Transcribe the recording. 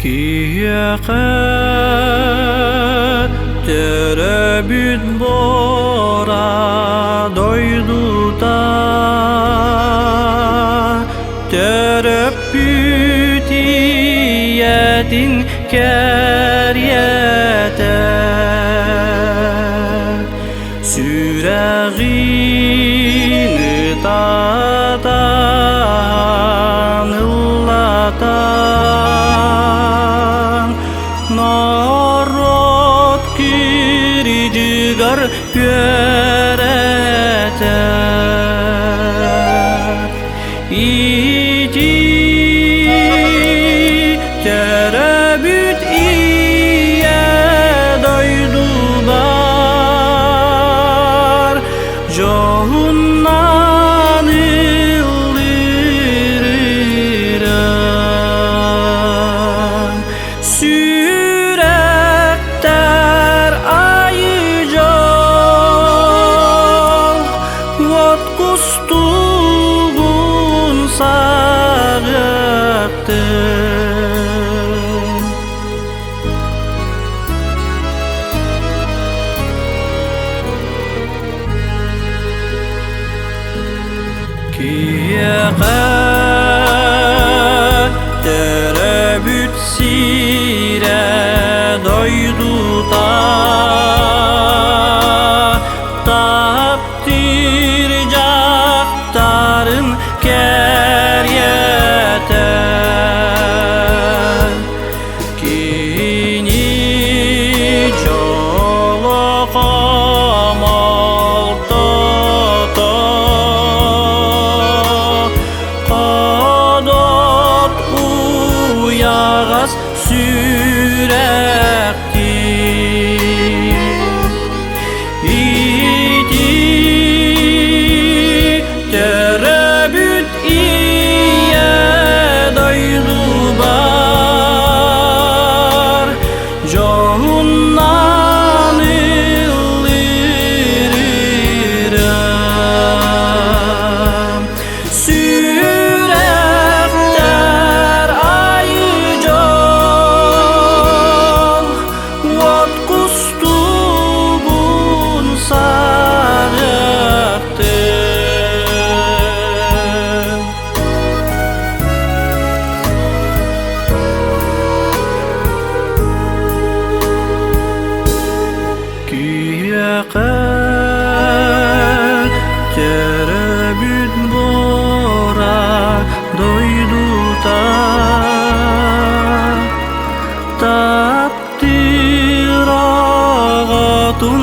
Kiyaqa terabit bora doyduta terabit iyatin karyata süragini tatan illatan narot kirijigar görete iti terabit iya doydu bar johunnan illiriran sürekter ayıcal vat kustuğun sarıktı Kiyaqa terabit sire doyduta taptir jaktarın keryete kini joloqamal toto qadot uyağas sürekti iti terabit iya doydu bar johunnan illiriran sürekter ayıcal vat kustuğun sarıktı Kiyaqa terabit bora doyduta taptir ağatun